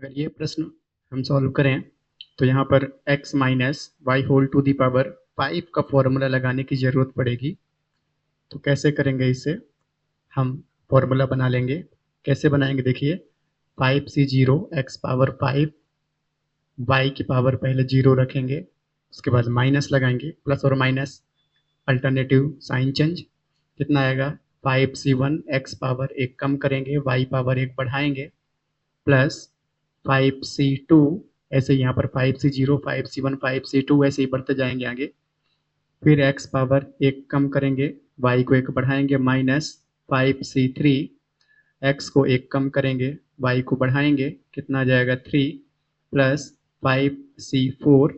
अगर ये प्रश्न हम सॉल्व करें तो यहाँ पर x minus y whole to the power 5 का फॉर्मूला लगाने की ज़रूरत पड़ेगी। तो कैसे करेंगे इसे? हम फॉर्मूला बना लेंगे। कैसे बनाएंगे देखिए, 5c0 x पावर 5 y की पावर पहले 0 रखेंगे, उसके बाद माइनस लगाएंगे, प्लस और माइनस अल्टरनेटिव साइन चेंज। कितना आएगा? 5c1 x पावर 1 कम करेंगे, y पावर 1 बढ़ाएंगे, प्लस 5c2, ऐसे यहाँ पर 5c0 5c1 5c2 ऐसे ही बढ़ते जाएंगे आगे। फिर x पावर 1 कम करेंगे, y को 1 बढ़ाएंगे, माइनस 5c3, x को 1 कम करेंगे, y को बढ़ाएंगे, कितना आ जाएगा 3, प्लस 5c4,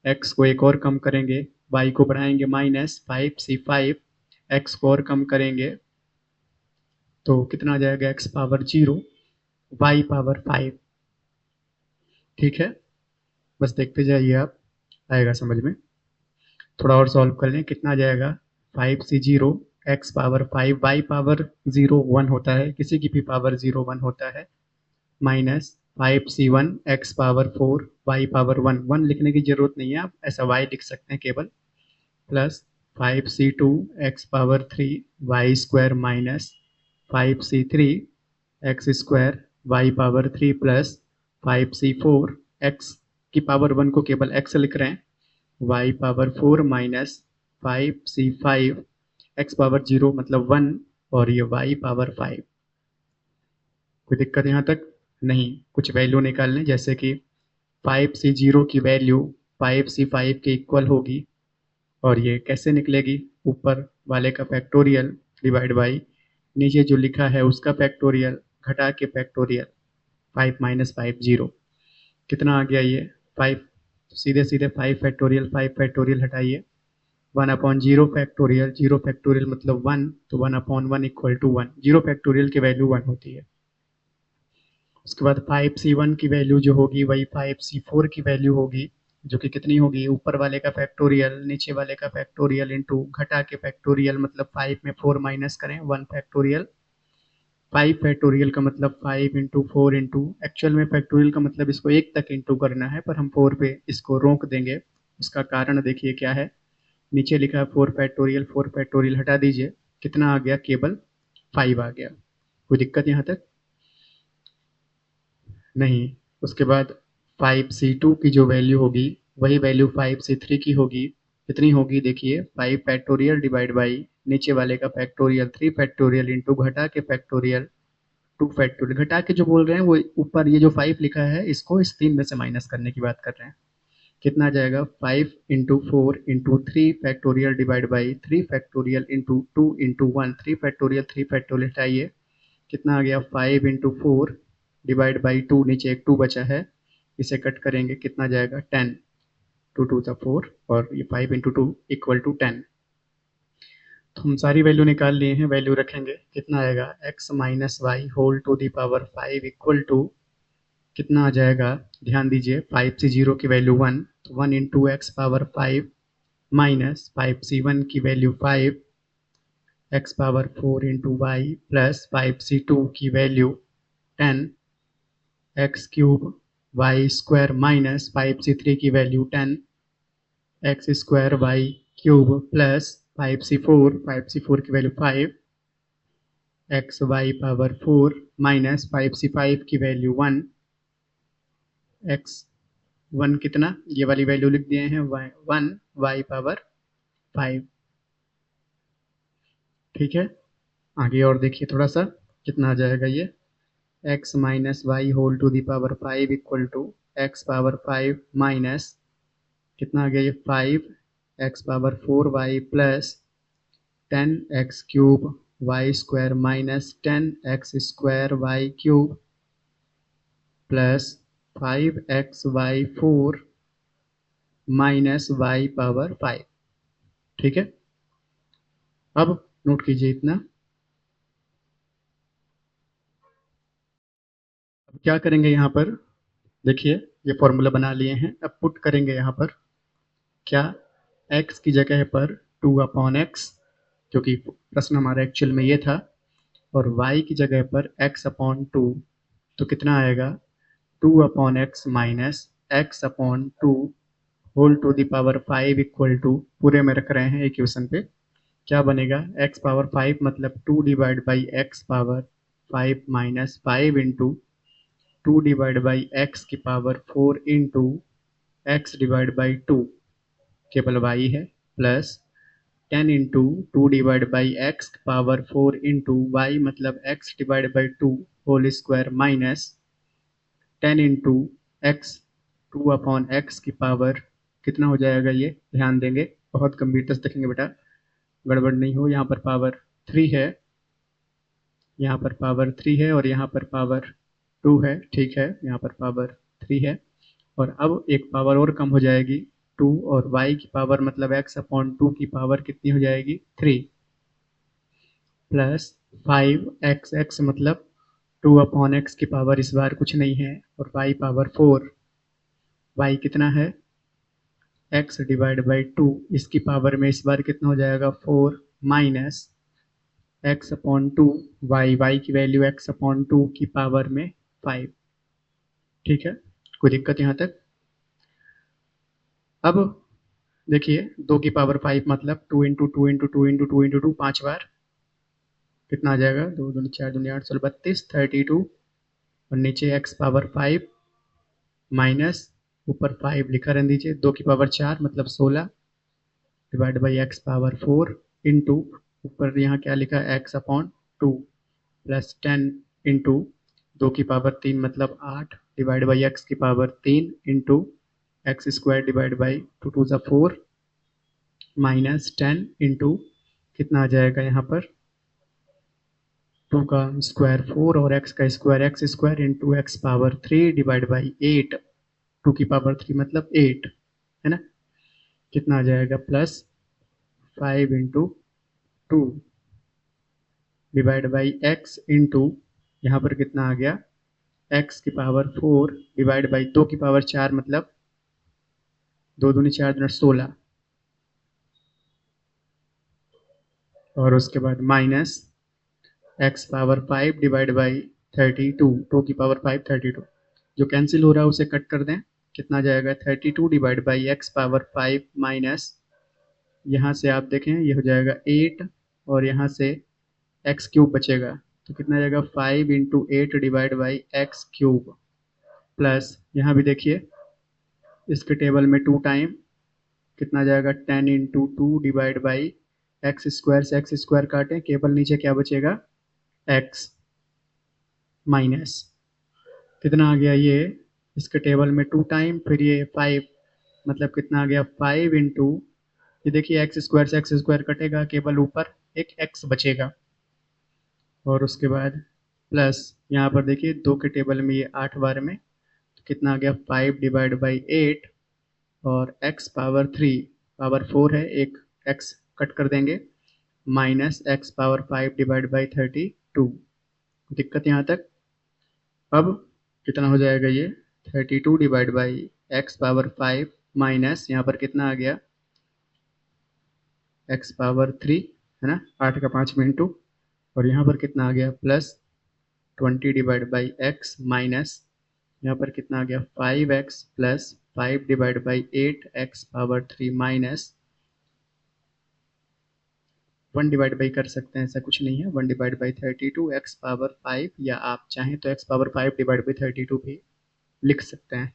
x को 1 और कम करेंगे, y को बढ़ाएंगे, माइनस 5c5, x को और कम करेंगे तो कितना आ जाएगा x पावर 0 y पावर 5। ठीक है, बस देखते जाइए आप, आएगा समझ में। थोड़ा और सॉल्व कर लें, कितना आ जाएगा? 5c0 x power 5 y power 0 1 होता है, किसी की भी पावर 0 1 होता है, minus 5c1 x power 4 y power 1 1 लिखने की जरूरत नहीं है, आप ऐसा y लिख सकते हैं केवल, plus 5c2 x power 3 y square minus 5c3 x square y power 3 plus 5c4 x की पावर 1 को केवल x लिख रहे हैं, y power 4 minus 5c5 x power 0 मतलब 1 और ये y पावर 5। कोई दिक्कत यहाँ तक? नहीं। कुछ वैल्यू निकाल लें, जैसे कि 5c0 की वैल्यू 5c5 के इक्वल होगी, और ये कैसे निकलेगी? ऊपर वाले का फैक्टोरियल डिवाइड बाई नीचे जो लिखा है उसका फैक्टोरियल घटा के फैक्टोरियल, 5 माइनस 5 0। कितना आ गया ये? 5। सीधे सीधे 5 फैक्टोरियल हटाइए, 1 अपॉन 0 फैक्टोरियल, 0 फैक्टोरियल मतलब 1, तो 1 अपॉन 1 इक्वल टू 1, 0 फैक्टोरियल की वैल्यू 1 होती है। उसके बाद 5c1 की वैल्यू जो होगी वही 5c4 की वैल्यू होगी, जो कि कितनी होगी? ऊपर वाले का फैक्टोरियल नीचे वाले का फैक्टोरियल इंटू घटा के फैक्टोरियल, मतलब 5 में 4 माइनस करें 1 फैक्टोरियल, 5 फैक्टोरियल का मतलब 5 इंटू 4 इंटू, एक्चुअल में फैक्टोरियल का मतलब इसको 1 तक इंटू करना है, पर हम 4 पे इसको रोक देंगे। उसका कारण देखिए क्या है, नीचे लिखा है 4 फैक्टोरियल, 4 फैक्टोरियल हटा दीजिए, कितना आ गया? केवल 5 आ गया। कोई दिक्कत यहाँ तक? नहीं। उसके बाद 5c2 की जो वैल्यू होगी वही वैल्यू 5c3 की होगी। कितनी होगी देखिए, 5 फैक्टोरियल डिवाइड बाई नीचे वाले का फैक्टोरियल 3 फैक्टोरियल इंटू घटा के फैक्टोरियल 2 फैक्टोरियल। घटा के जो बोल रहे हैं वो ऊपर ये जो 5 लिखा है इसको इस 3 में से माइनस करने की बात कर रहे हैं। कितना आ जाएगा? 5 into 4 into 3 factorial divide by 3 factorial into 2 into 1, 3 factorial हटाइए, कितना आ गया? 5 इंटू 4 डिवाइड बाई 2, नीचे एक 2 बचा है, इसे कट करेंगे, कितना जाएगा? 10, 2 टू द 4, और ये 5 इंटू 2 इक्वल टू 10। तो हम सारी वैल्यू निकाल लिए हैं, वैल्यू रखेंगे, कितना आएगा? x minus y whole to the power 5 equal to कितना आ जाएगा? ध्यान दीजिए, 5c0 की वैल्यू 1, तो 1 into x power 5 minus 5c1 की value 5 x power 4 into y plus 5c2 की value 10 x cube y square minus 5c3 की value 10 x square y cube plus 5c4 की value 5 x y power 4 minus 5c5 की value 1 x 1 कितना, ये वाली value लिख दिए हैं 1 वाई पावर 5। ठीक है, आगे और देखिए थोड़ा सा, कितना आ जाएगा ये? x minus y whole to the power 5 equal to x power 5 minus कितना आ गया ये? 5 x power 4 y plus 10 x cube y square minus 10 x square y cube plus 5 x y 4 minus y power 5। ठीक है, अब note कीजिए इतना। अब क्या करेंगे यहाँ पर देखिए, ये फॉर्मूला बना लिए हैं, अब पुट करेंगे यहाँ पर क्या? x की जगह पर 2 अपॉन एक्स, क्योंकि प्रश्न हमारा एक्चुअल में ये था, और y की जगह पर x अपॉन 2, तो कितना आएगा? 2/x minus x upon 2 whole to the power 5 equal to, पूरे में रख रहे हैं इक्वेशन पे, क्या बनेगा x पावर 5 मतलब 2 divide by x power 5 minus 5 into 2 divide by x की power 4 into x divide by 2 केवल y है, plus 10 into 2 divide by x power 4 into y मतलब x divide by 2 whole square minus 10 into x 2/x की power, कितना हो जाएगा ये ध्यान देंगे, बहुत गंभीरता से देखेंगे बेटा, गड़बड़ नहीं हो। यहाँ पर पावर 3 है, यहाँ पर पावर 3 है और यहाँ पर पावर 2 है, ठीक है, यहाँ पर पावर 3 है और अब एक पावर और कम हो जाएगी 2 और y की पावर मतलब x अपॉन 2 की पावर कितनी हो जाएगी 3 प्लस 5x मतलब 2/x की पावर इस बार कुछ नहीं है और y पावर 4, y कितना है x डिवाइड बाई 2, इसकी पावर में इस बार कितना हो जाएगा 4 माइनस x अपॉन 2, y की वैल्यू x अपॉन 2 की पावर में 5, ठीक है, कोई दिक्कत यहाँ तक। अब देखिए 2 की पावर 5 मतलब 2 इंटू 2 इंटू 2 इंटू 2 इंटू 2 5 बार, कितना आ जाएगा 2 दूनी 4 दूनी 8 16 32 32 और नीचे x पावर 5 माइनस ऊपर 5 लिखा रहने दीजिए, 2 की पावर 4 मतलब 16 divide by x power 4 into ऊपर यहाँ क्या लिखा है x अपॉन 2 प्लस 10 इंटू 2 की पावर 3 मतलब 8 डिवाइड बाई x की power 3 into x square divide by 2 2 ज़ा 4 माइनस 10 इंटू कितना आ जाएगा यहाँ पर 2 का स्क्वायर 4 और x square into x power 3 divide by 8, 2 की पावर 3 मतलब 8 है ना, कितना आ जाएगा plus 5 into 2 divide by x into यहाँ पर कितना आ गया x की पावर 4 डिवाइड बाई 2 की पावर 4 मतलब 2 दूनी 4 दूनी 16 और उसके बाद minus x power 5 divide by 32, 2 की पावर 5 32, जो कैंसिल हो रहा है उसे कट कर दें, कितना जाएगा 32 divide by x power 5 minus, यहाँ से आप देखें ये हो जाएगा 8 और यहाँ से एक्स क्यूब बचेगा, तो कितना जाएगा 5 into 8 divide by x cube plus यहाँ भी देखिए इसके टेबल में 2 टाइम कितना जाएगा 10 into 2 divide by x square से एक्स स्क्वायर काटें, केवल नीचे क्या बचेगा एक्स माइनस कितना आ गया ये इसके टेबल में 2 टाइम फिर ये 5 मतलब कितना आ गया 5 इंटू, ये देखिए एक्स स्क्वायर से एक्स स्क्वायर कटेगा, केवल ऊपर एक एक्स बचेगा और उसके बाद प्लस यहाँ पर देखिए 2 के टेबल में ये 8 बार में, तो कितना आ गया 5 डिवाइड बाई 8 और x पावर 3 पावर 4 है, एक x कट कर देंगे minus x power 5 divide by 32, दिक्कत यहाँ तक। अब कितना हो जाएगा ये 32 divide by x power 5 minus यहाँ पर कितना आ गया x पावर 3 है ना, 8 का 5 में इंटू और यहाँ पर कितना आ गया plus 20 divide by x minus यहाँ पर कितना आ गया 5x plus 5 divide by 8 x power 3 minus 1 divide by कर सकते हैं, ऐसा कुछ नहीं है, 1 डिवाइड बाई 32 x पावर 5 या आप चाहें तो x पावर 5 डिवाइड बाई 32 भी लिख सकते हैं,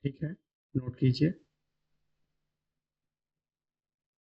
ठीक है, नोट कीजिए।